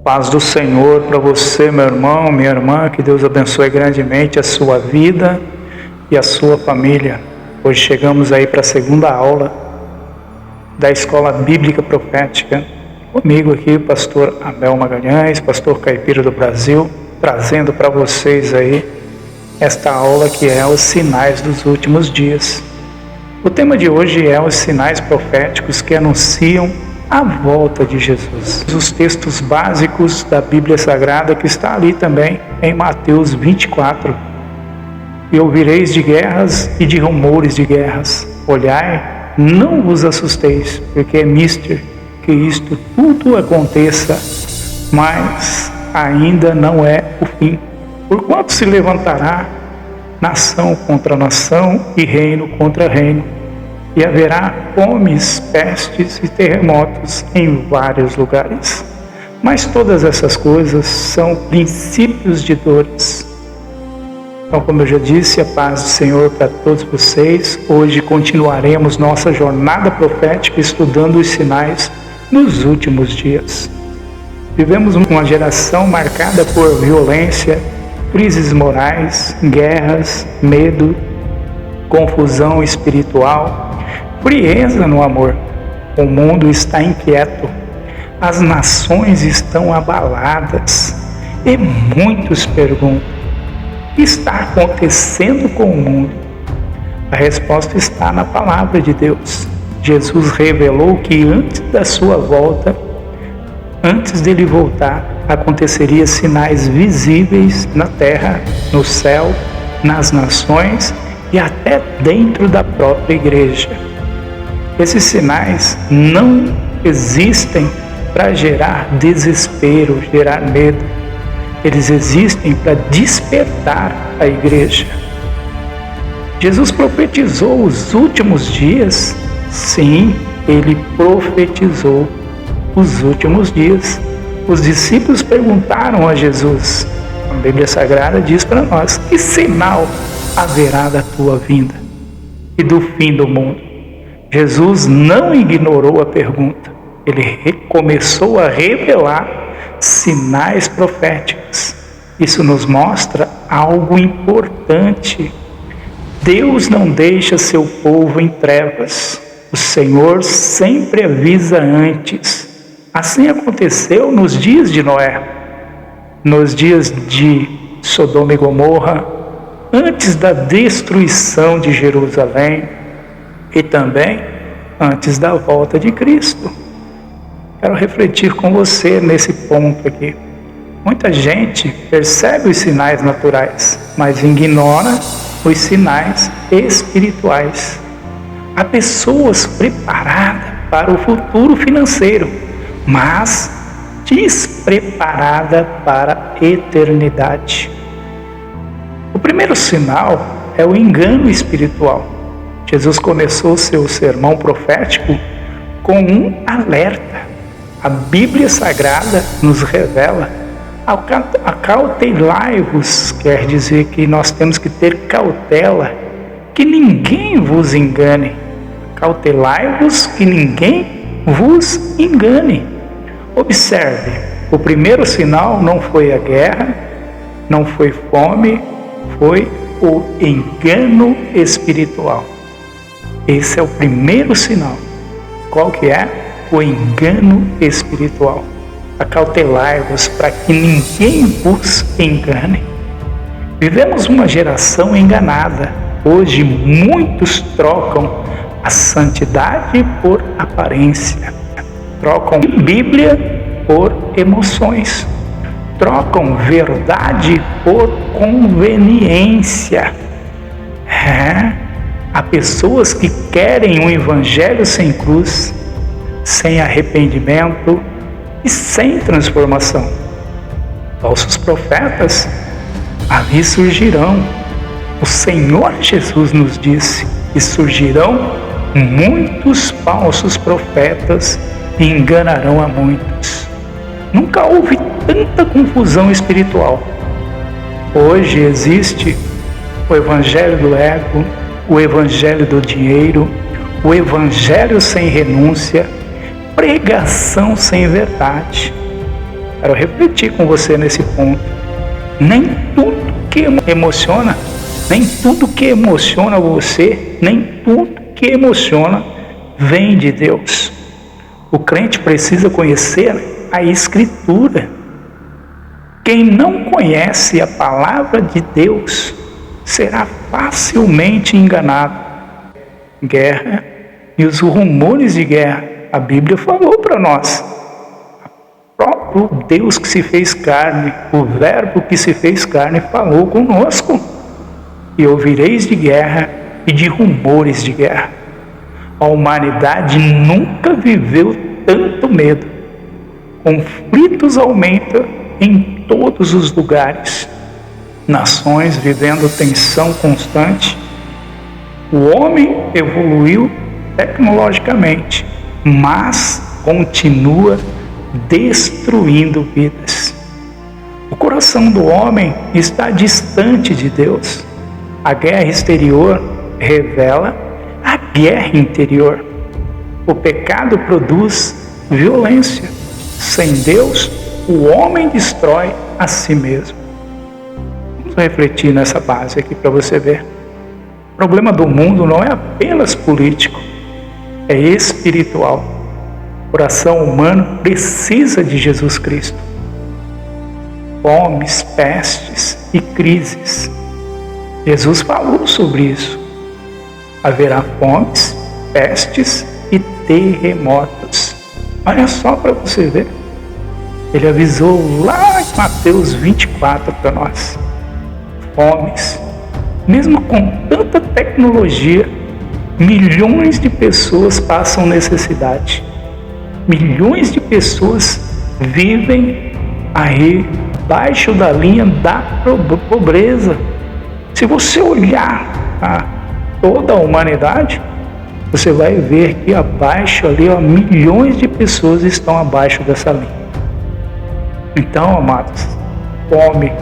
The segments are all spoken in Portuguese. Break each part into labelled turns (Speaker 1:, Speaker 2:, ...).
Speaker 1: Paz do Senhor para você, meu irmão, minha irmã, que Deus abençoe grandemente a sua vida e a sua família. Hoje chegamos aí para a segunda aula da Escola Bíblica Profética. Comigo aqui o pastor Abel Magalhães, pastor caipira do Brasil, trazendo para vocês aí esta aula que é os sinais dos últimos dias. O tema de hoje é os sinais proféticos que anunciam a volta de Jesus. Os textos básicos da Bíblia Sagrada que está ali também em Mateus 24. E ouvireis de guerras e de rumores de guerras. Olhai, não vos assusteis, porque é mister que isto tudo aconteça, mas ainda não é o fim. Porquanto se levantará nação contra nação e reino contra reino, e haverá fomes, pestes e terremotos em vários lugares. Mas todas essas coisas são princípios de dores. Então, como eu já disse, a paz do Senhor para todos vocês. Hoje continuaremos nossa jornada profética estudando os sinais nos últimos dias. Vivemos uma geração marcada por violência, crises morais, guerras, medo, confusão espiritual, frieza no amor. O mundo está inquieto, as nações estão abaladas e muitos perguntam: o que está acontecendo com o mundo? A resposta está na palavra de Deus. Jesus revelou que antes da sua volta, antes dele voltar, aconteceria sinais visíveis na terra, no céu, nas nações e até dentro da própria igreja. Esses sinais não existem para gerar desespero, gerar medo. Eles existem para despertar a igreja. Jesus profetizou os últimos dias. Sim, ele profetizou os últimos dias. Os discípulos perguntaram a Jesus. A Bíblia Sagrada diz para nós: que sinal haverá da tua vinda e do fim do mundo? Jesus não ignorou a pergunta. Ele começou a revelar sinais proféticos. Isso nos mostra algo importante. Deus não deixa seu povo em trevas. O Senhor sempre avisa antes. Assim aconteceu nos dias de Noé, nos dias de Sodoma e Gomorra, antes da destruição de Jerusalém e também antes da volta de Cristo. Quero refletir com você nesse ponto aqui. Muita gente percebe os sinais naturais, mas ignora os sinais espirituais. Há pessoas preparadas para o futuro financeiro, mas despreparada para a eternidade. O primeiro sinal é o engano espiritual. Jesus começou seu sermão profético com um alerta. A Bíblia Sagrada nos revela: acautelai-vos, quer dizer que nós temos que ter cautela, que ninguém vos engane. Cautelai-vos, que ninguém vos engane. Observe, o primeiro sinal não foi a guerra, não foi fome, foi o engano espiritual. Esse é o primeiro sinal. Qual que é? O engano espiritual. Acautelai-vos para que ninguém vos engane. Vivemos uma geração enganada. Hoje muitos trocam a santidade por aparência. Trocam Bíblia por emoções. Trocam verdade por conveniência. Há pessoas que querem um evangelho sem cruz, sem arrependimento e sem transformação. Falsos profetas ali surgirão. O Senhor Jesus nos disse que surgirão muitos falsos profetas e enganarão a muitos. Nunca houve tanta confusão espiritual. Hoje existe o evangelho do ego, o evangelho do dinheiro, o evangelho sem renúncia, pregação sem verdade. Quero refletir com você nesse ponto. Nem tudo que emociona, nem tudo que emociona você, nem tudo que emociona vem de Deus. O crente precisa conhecer a Escritura. Quem não conhece a palavra de Deus será facilmente enganado. Guerra e os rumores de guerra. A Bíblia falou para nós. O próprio Deus que se fez carne, o Verbo que se fez carne, falou conosco. E ouvireis de guerra e de rumores de guerra. A humanidade nunca viveu tanto medo. Conflitos aumentam em todos os lugares. Nações vivendo tensão constante. O homem evoluiu tecnologicamente, mas continua destruindo vidas. O coração do homem está distante de Deus. A guerra exterior revela a guerra interior. O pecado produz violência. Sem Deus, o homem destrói a si mesmo. Vamos refletir nessa base aqui para você ver. O problema do mundo não é apenas político, é espiritual. O coração humano precisa de Jesus Cristo. Fomes, pestes e crises. Jesus falou sobre isso. Haverá fomes, pestes e terremotos. Olha só para você ver. Ele avisou lá em Mateus 24 para nós. Fomes. Mesmo com tanta tecnologia, milhões de pessoas passam necessidade. Milhões de pessoas vivem aí abaixo da linha da pobreza. Se você olhar toda a humanidade, você vai ver que abaixo ali, milhões de pessoas estão abaixo dessa linha. Então, amados, fome,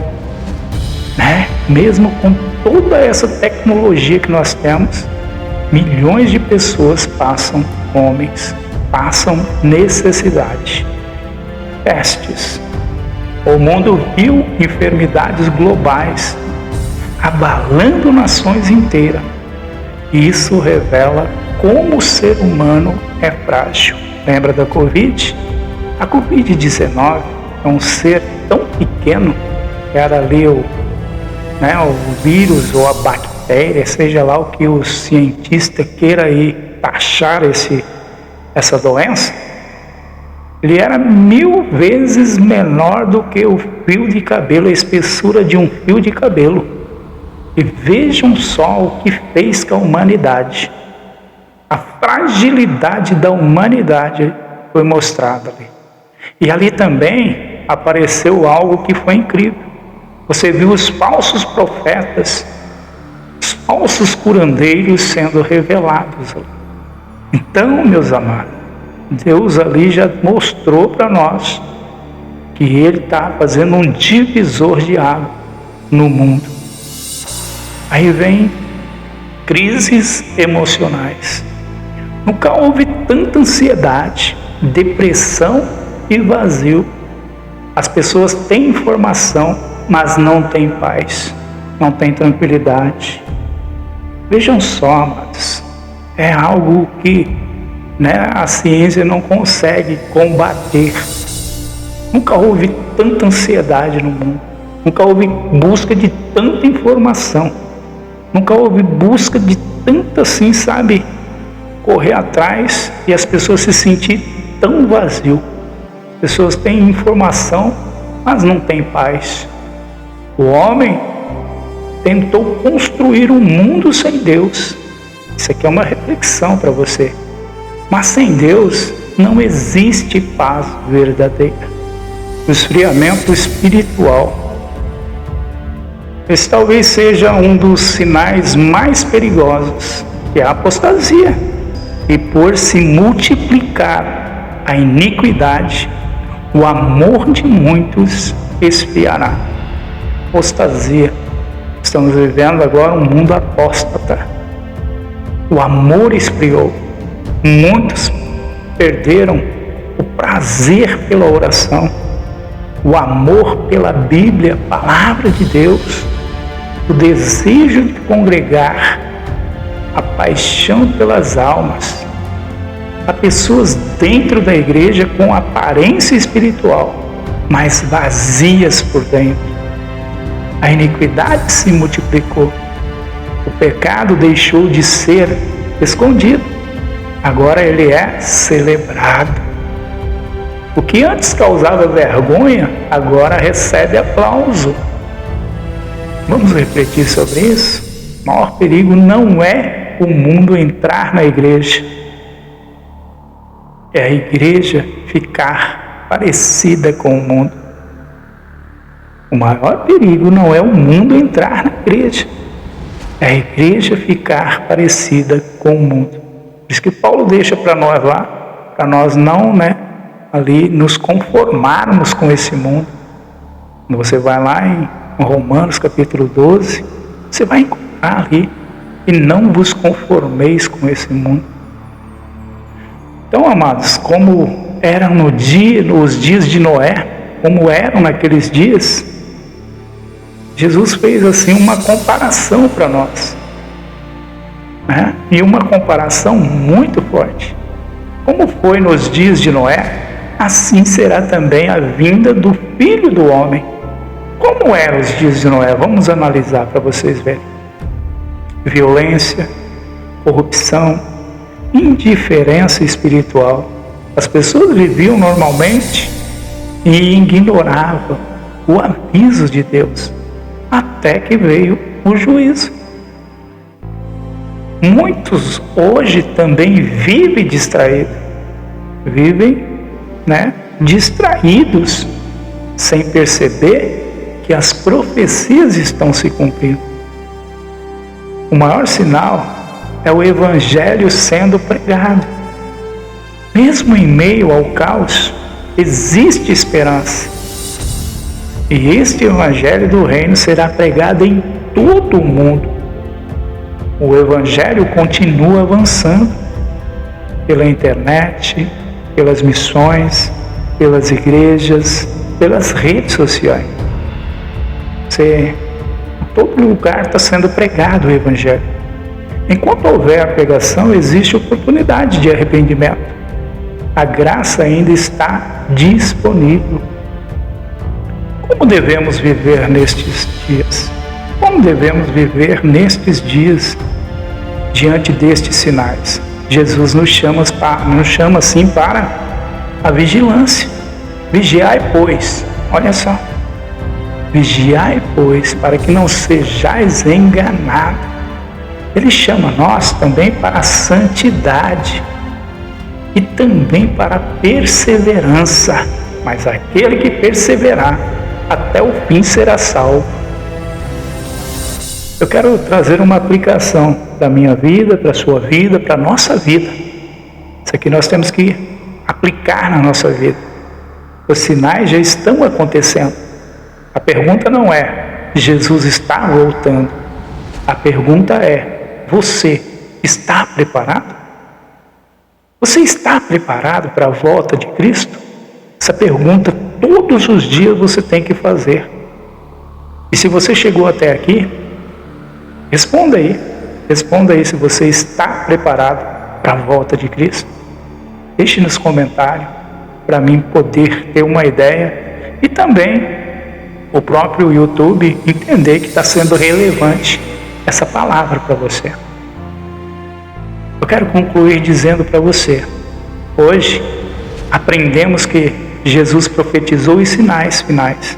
Speaker 1: né? Mesmo com toda essa tecnologia que nós temos, milhões de pessoas passam fome, passam necessidade. Pestes. O mundo viu enfermidades globais abalando nações inteiras. Isso revela como o ser humano é frágil. Lembra da Covid? A Covid-19 é um ser tão pequeno, era ali o vírus ou a bactéria, seja lá o que o cientista queira aí taxar essa doença, ele era 1000 vezes menor do que o fio de cabelo, a espessura de um fio de cabelo. E vejam só o que fez com a humanidade. A fragilidade da humanidade foi mostrada ali. E ali também apareceu algo que foi incrível. Você viu os falsos profetas, os falsos curandeiros sendo revelados ali. Então, meus amados, Deus ali já mostrou para nós que Ele está fazendo um divisor de água no mundo. Aí vem crises emocionais. Nunca houve tanta ansiedade, depressão e vazio. As pessoas têm informação, mas não têm paz, não têm tranquilidade. Vejam só, amados, é algo que a ciência não consegue combater. Nunca houve tanta ansiedade no mundo, nunca houve busca de tanta informação, nunca houve busca de tanta correr atrás e as pessoas se sentirem tão vazias. Pessoas têm informação, mas não têm paz. O homem tentou construir um mundo sem Deus. Isso aqui é uma reflexão para você. Mas sem Deus não existe paz verdadeira. O esfriamento espiritual. Esse talvez seja um dos sinais mais perigosos, que é a apostasia. E por se multiplicar a iniquidade, o amor de muitos esfriará. Apostasia. Estamos vivendo agora um mundo apóstata. O amor esfriou. Muitos perderam o prazer pela oração. o amor pela Bíblia, palavra de Deus, o desejo de congregar, a paixão pelas almas. Há pessoas dentro da igreja com aparência espiritual, mas vazias por dentro. A iniquidade se multiplicou. O pecado deixou de ser escondido. Agora ele é celebrado. O que antes causava vergonha, agora recebe aplauso. Vamos refletir sobre isso? O maior perigo não é o mundo entrar na igreja. É a igreja ficar parecida com o mundo. O maior perigo não é o mundo entrar na igreja. É a igreja ficar parecida com o mundo. Por isso que Paulo deixa para nós lá, para nós não, ali nos conformarmos com esse mundo. Quando você vai lá em Romanos capítulo 12, você vai encontrar ali, e não vos conformeis com esse mundo. Então, amados, como eram nos dias de Noé, como eram naqueles dias, Jesus fez assim uma comparação para nós, e uma comparação muito forte. Como foi nos dias de Noé, assim será também a vinda do Filho do Homem. Como eram os dias de Noé? Vamos analisar para vocês verem. Violência, corrupção, indiferença espiritual. As pessoas viviam normalmente e ignoravam o aviso de Deus, até que veio o juízo. Muitos hoje também vivem distraídos, distraídos, sem perceber que as profecias estão se cumprindo. O maior sinal é o Evangelho sendo pregado. Mesmo em meio ao caos, existe esperança. E este Evangelho do Reino será pregado em todo o mundo. O Evangelho continua avançando pela internet, pelas missões, pelas igrejas, pelas redes sociais. Em todo lugar está sendo pregado o Evangelho. Enquanto houver a pregação, existe oportunidade de arrependimento. A graça ainda está disponível. Como devemos viver nestes dias? Como devemos viver nestes dias diante destes sinais? Jesus nos chama assim para a vigilância. Vigiai, pois, olha só. Vigiai, pois, para que não sejais enganados. Ele chama nós também para a santidade e também para a perseverança. Mas aquele que perseverar até o fim será salvo. Eu quero trazer uma aplicação da minha vida, para a sua vida, para a nossa vida. Isso aqui nós temos que aplicar na nossa vida. Os sinais já estão acontecendo. A pergunta não é, Jesus está voltando. A pergunta é, você está preparado? Você está preparado para a volta de Cristo? Essa pergunta todos os dias você tem que fazer. E se você chegou até aqui, responda aí se você está preparado para a volta de Cristo. Deixe nos comentários para mim poder ter uma ideia e também o próprio YouTube entender que está sendo relevante essa palavra para você. Eu quero concluir dizendo para você, hoje aprendemos que Jesus profetizou os sinais finais.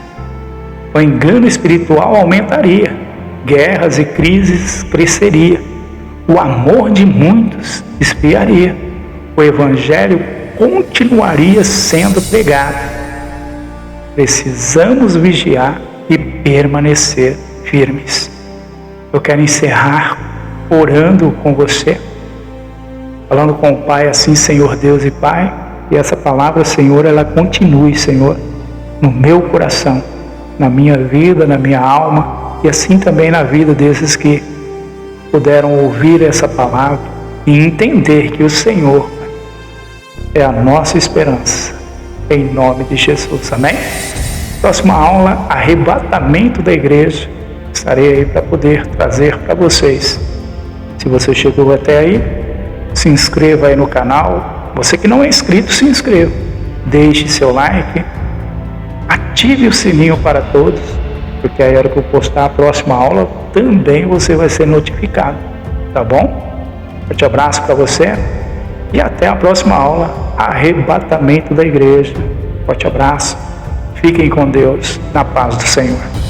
Speaker 1: O engano espiritual aumentaria, guerras e crises cresceria, o amor de muitos esfriaria, o Evangelho continuaria sendo pregado. Precisamos vigiar e permanecer firmes. Eu quero encerrar orando com você, falando com o Pai assim, Senhor Deus e Pai, e essa palavra, Senhor, ela continue, Senhor, no meu coração, na minha vida, na minha alma, e assim também na vida desses que puderam ouvir essa palavra e entender que o Senhor é a nossa esperança. Em nome de Jesus. Amém? Próxima aula, arrebatamento da igreja. Estarei aí para poder trazer para vocês. Se você chegou até aí, se inscreva aí no canal. Você que não é inscrito, se inscreva. Deixe seu like. Ative o sininho para todos, porque aí a hora que eu postar a próxima aula, também você vai ser notificado. Tá bom? Forte abraço para você e até a próxima aula, arrebatamento da igreja. Forte abraço. Fiquem com Deus, na paz do Senhor.